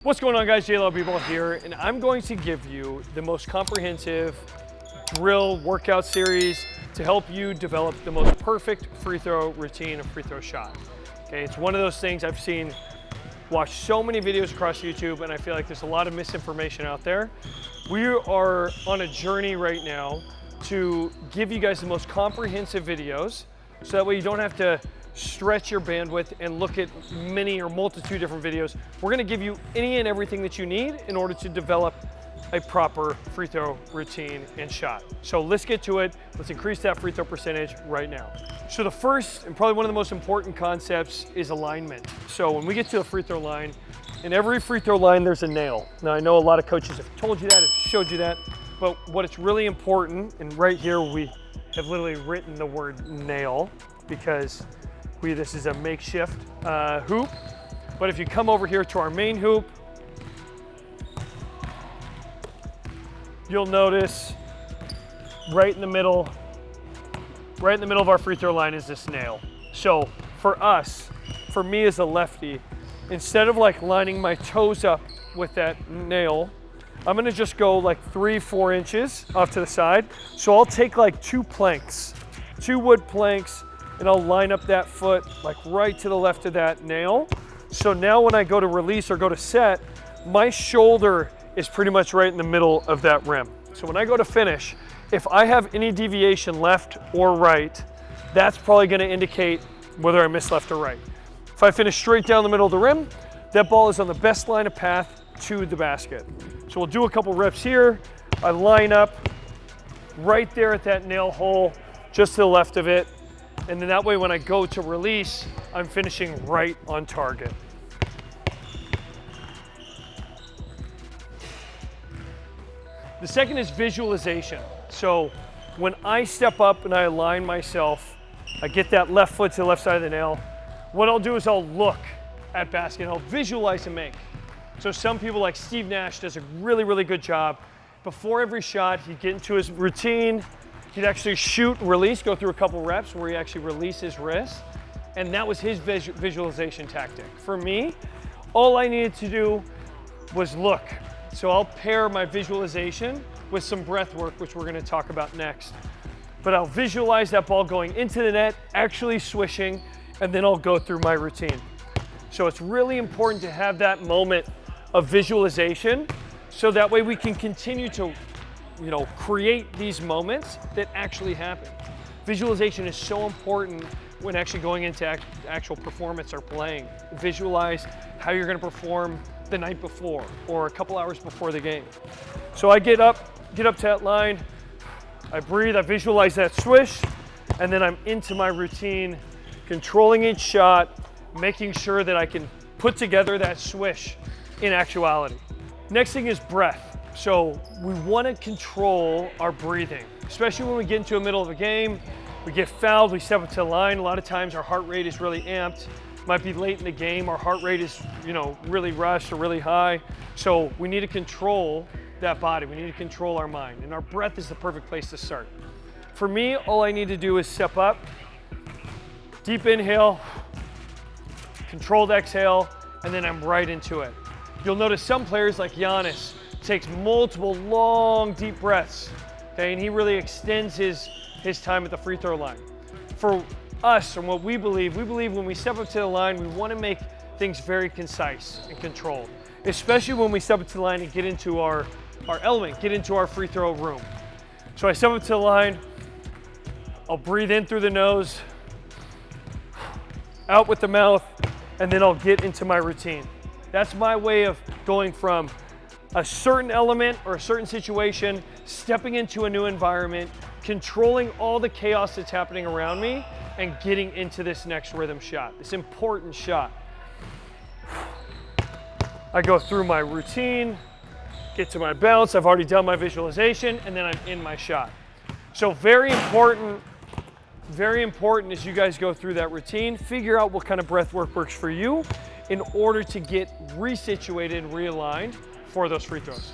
What's going on, guys? JLB here, and I'm going to give you the most comprehensive drill workout series to help you develop the most perfect free throw routine, a free throw shot. Okay, it's one of those things I've seen, watched so many videos across YouTube, and I feel like there's a lot of misinformation out there. We are on a journey right now to give you guys the most comprehensive videos, so that way you don't have to stretch your bandwidth and look at many or multitude different videos. We're gonna give you any and everything that you need in order to develop a proper free throw routine and shot. So let's get to it. Let's increase that free throw percentage right now. So the first and probably one of the most important concepts is alignment. So when we get to the free throw line, in every free throw line there's a nail. Now I know a lot of coaches have told you that, have showed you that, but what it's really important, and right here we have literally written the word nail because this is a makeshift hoop, but if you come over here to our main hoop, you'll notice right in the middle of our free throw line is this nail. So for us, for me as a lefty, instead of like lining my toes up with that nail, I'm gonna just go like 3-4 inches off to the side. So I'll take like 2 wood planks, and I'll line up that foot like right to the left of that nail. So now when I go to release or go to set, my shoulder is pretty much right in the middle of that rim. So when I go to finish, if I have any deviation left or right, that's probably gonna indicate whether I miss left or right. If I finish straight down the middle of the rim, that ball is on the best line of path to the basket. So we'll do a couple reps here. I line up right there at that nail hole, just to the left of it. And then that way when I go to release, I'm finishing right on target. The second is visualization. So when I step up and I align myself, I get that left foot to the left side of the nail. What I'll do is I'll look at basket and I'll visualize and make. So some people like Steve Nash does a really, really good job. Before every shot, he'd get into his routine. He'd actually shoot, release, go through a couple reps where he actually released his wrist. And that was his visualization tactic. For me, all I needed to do was look. So I'll pair my visualization with some breath work, which we're gonna talk about next. But I'll visualize that ball going into the net, actually swishing, and then I'll go through my routine. So it's really important to have that moment of visualization so that way we can continue to create these moments that actually happen. Visualization is so important when actually going into actual performance or playing. Visualize how you're gonna perform the night before or a couple hours before the game. So I get up to that line, I breathe, I visualize that swish, and then I'm into my routine, controlling each shot, making sure that I can put together that swish in actuality. Next thing is breath. So we want to control our breathing, especially when we get into the middle of a game, we get fouled, we step up to the line. A lot of times our heart rate is really amped. Might be late in the game, our heart rate is really rushed or really high. So we need to control that body. We need to control our mind, and our breath is the perfect place to start. For me, all I need to do is step up, deep inhale, controlled exhale, and then I'm right into it. You'll notice some players like Giannis takes multiple long, deep breaths, okay? And he really extends his time at the free throw line. For us, and what we believe when we step up to the line, we want to make things very concise and controlled, especially when we step up to the line and get into our element, get into our free throw room. So I step up to the line, I'll breathe in through the nose, out with the mouth, and then I'll get into my routine. That's my way of going from a certain element or a certain situation, stepping into a new environment, controlling all the chaos that's happening around me, and getting into this next rhythm shot, this important shot. I go through my routine, get to my bounce, I've already done my visualization, and then I'm in my shot. So very important as you guys go through that routine, figure out what kind of breath work works for you in order to get resituated, realigned for those free throws.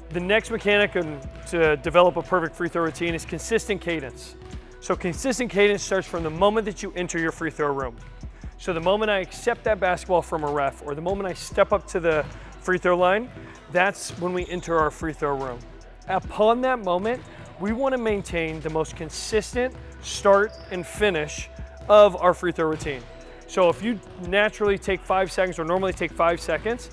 The next mechanic to develop a perfect free throw routine is consistent cadence. So consistent cadence starts from the moment that you enter your free throw room. So the moment I accept that basketball from a ref, or the moment I step up to the free throw line, that's when we enter our free throw room. Upon that moment, we want to maintain the most consistent start and finish of our free throw routine. So if you naturally take 5 seconds or normally take 5 seconds,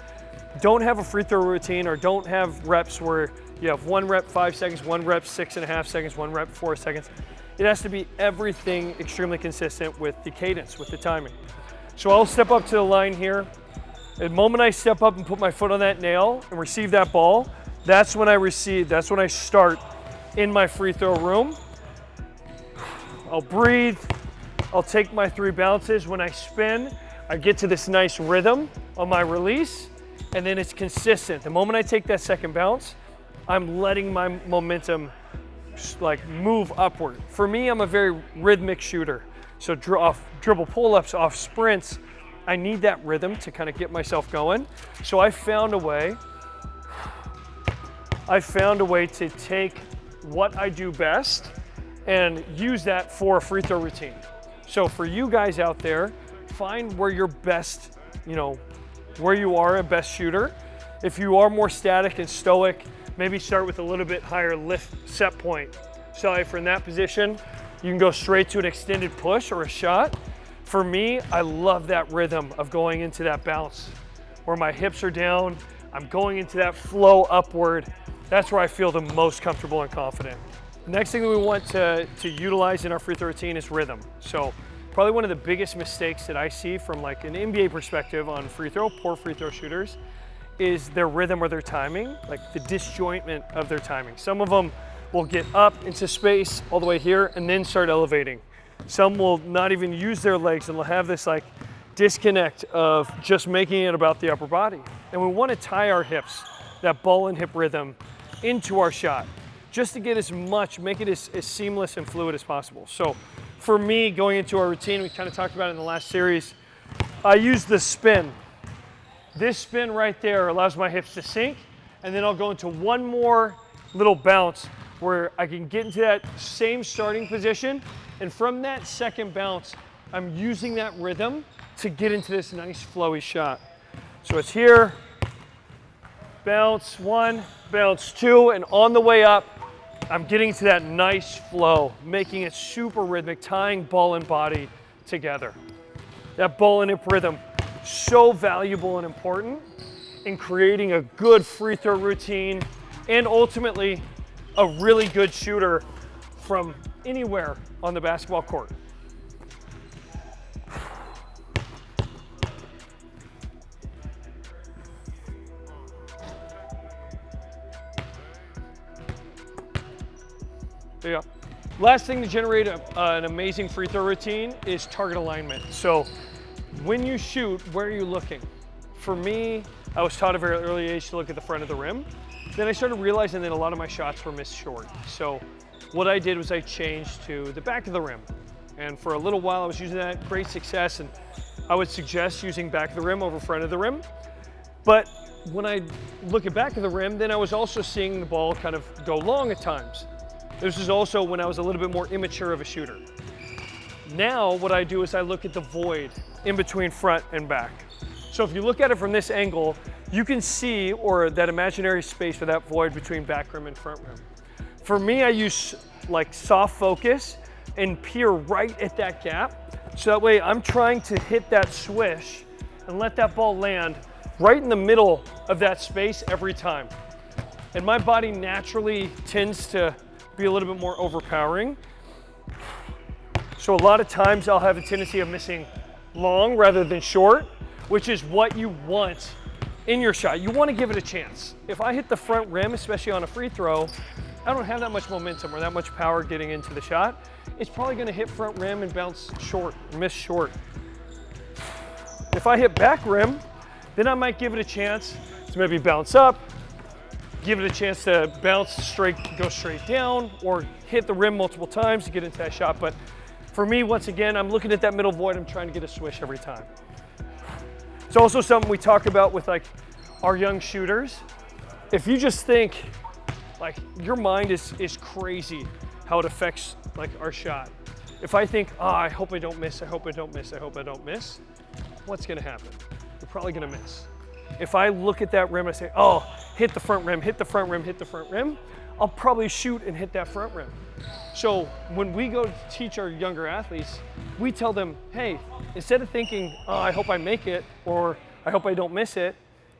don't have a free throw routine or don't have reps where you have 1 rep 5 seconds, 1 rep 6.5 seconds, 1 rep 4 seconds. It has to be everything extremely consistent with the cadence, with the timing. So I'll step up to the line here. The moment I step up and put my foot on that nail and receive that ball, that's when I start in my free throw room. I'll breathe, I'll take my 3 bounces. When I spin, I get to this nice rhythm on my release, and then it's consistent. The moment I take that second bounce, I'm letting my momentum like move upward. For me, I'm a very rhythmic shooter. So dribble pull-ups, off sprints, I need that rhythm to kind of get myself going. So I found a way to take what I do best and use that for a free throw routine. So for you guys out there, find where you're best, where you are a best shooter. If you are more static and stoic, maybe start with a little bit higher lift set point. So if you're in that position, you can go straight to an extended push or a shot. For me, I love that rhythm of going into that bounce where my hips are down, I'm going into that flow upward. That's where I feel the most comfortable and confident. The next thing that we want to utilize in our free throw routine is rhythm. So probably one of the biggest mistakes that I see from like an NBA perspective on poor free throw shooters, is their rhythm or their timing, like the disjointment of their timing. Some of them will get up into space all the way here and then start elevating. Some will not even use their legs and they'll have this like disconnect of just making it about the upper body. And we want to tie our hips, that ball and hip rhythm, into our shot, just to get make it as seamless and fluid as possible. So for me, going into our routine, we kind of talked about it in the last series, I use the spin. This spin right there allows my hips to sink, and then I'll go into one more little bounce where I can get into that same starting position, and from that second bounce, I'm using that rhythm to get into this nice flowy shot. So it's here, bounce 1, bounce 2, and on the way up, I'm getting to that nice flow, making it super rhythmic, tying ball and body together. That ball and hip rhythm, so valuable and important in creating a good free throw routine and ultimately a really good shooter from anywhere on the basketball court. There you go. Last thing to generate an amazing free throw routine is target alignment. So when you shoot, where are you looking? For me, I was taught at a very early age to look at the front of the rim. Then I started realizing that a lot of my shots were missed short. So what I did was I changed to the back of the rim. And for a little while I was using that, great success, and I would suggest using back of the rim over front of the rim. But when I look at back of the rim, then I was also seeing the ball kind of go long at times. This is also when I was a little bit more immature of a shooter. Now what I do is I look at the void in between front and back. So if you look at it from this angle, you can see, or that imaginary space or that void between back rim and front rim. For me, I use like soft focus and peer right at that gap. So that way I'm trying to hit that swish and let that ball land right in the middle of that space every time. And my body naturally tends to be a little bit more overpowering. So a lot of times I'll have a tendency of missing long rather than short, which is what you want in your shot. You want to give it a chance. If I hit the front rim, especially on a free throw, I don't have that much momentum or that much power getting into the shot. It's probably going to hit front rim and bounce short, miss short. If I hit back rim, then I might give it a chance to maybe bounce up, give it a chance to bounce straight, go straight down, or hit the rim multiple times to get into that shot. But for me, once again, I'm looking at that middle void. I'm trying to get a swish every time. It's also something we talk about with like our young shooters. If you just think, like, your mind is crazy how it affects like our shot. If I think, I hope I don't miss, I hope I don't miss, I hope I don't miss, what's gonna happen? You're probably gonna miss. If I look at that rim, I say, oh, hit the front rim, hit the front rim, hit the front rim, I'll probably shoot and hit that front rim. So when we go to teach our younger athletes, we tell them, hey, instead of thinking, oh, I hope I make it, or I hope I don't miss it,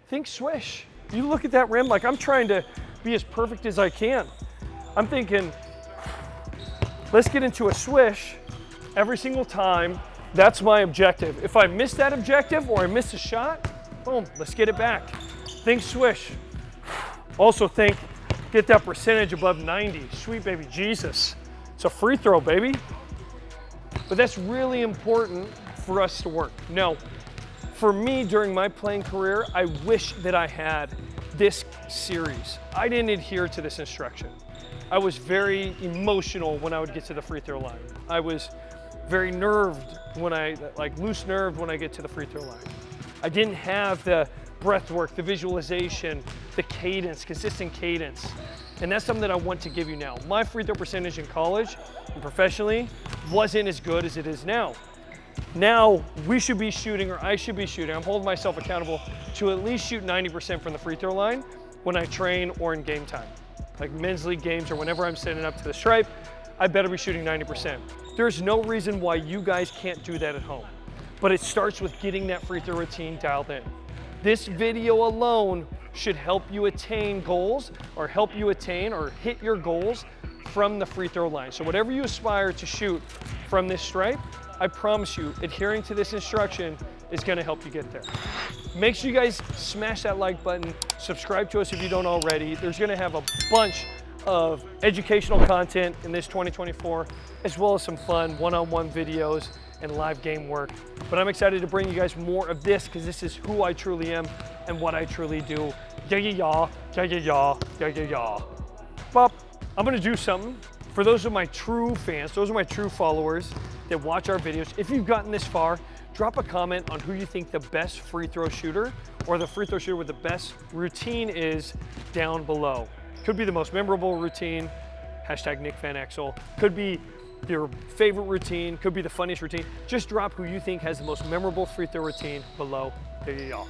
think swish. You look at that rim, like I'm trying to be as perfect as I can. I'm thinking, let's get into a swish every single time. That's my objective. If I miss that objective or I miss a shot, boom, let's get it back. Think swish. Also think, get that percentage above 90. Sweet baby Jesus. It's a free throw, baby. But that's really important for us to work. Now, for me, during my playing career, I wish that I had this series. I didn't adhere to this instruction. I was very emotional when I would get to the free throw line. I was very nerved when loose nerved when I get to the free throw line. I didn't have the breath work, the visualization, the cadence, consistent cadence. And that's something that I want to give you now. My free throw percentage in college and professionally wasn't as good as it is now. Now we should be shooting, or I should be shooting, I'm holding myself accountable to at least shoot 90% from the free throw line when I train or in game time. Like men's league games or whenever I'm setting up to the stripe, I better be shooting 90%. There's no reason why you guys can't do that at home. But it starts with getting that free throw routine dialed in. This video alone should help you attain goals, or help you attain or hit your goals from the free throw line. So whatever you aspire to shoot from this stripe, I promise you, adhering to this instruction is gonna help you get there. Make sure you guys smash that like button, subscribe to us if you don't already. There's gonna have a bunch of educational content in this 2024, as well as some fun one-on-one videos and live game work. But I'm excited to bring you guys more of this, because this is who I truly am and what I truly do. Yeah, yeah, yeah, yeah, yeah, yeah, yeah, yeah, yeah. But I'm gonna do something. For those of my true fans, those are my true followers that watch our videos, if you've gotten this far, drop a comment on who you think the best free throw shooter, or the free throw shooter with the best routine is down below. Could be the most memorable routine, hashtag NickFanXL. Could be your favorite routine, could be the funniest routine. Just drop who you think has the most memorable free throw routine below. There you go.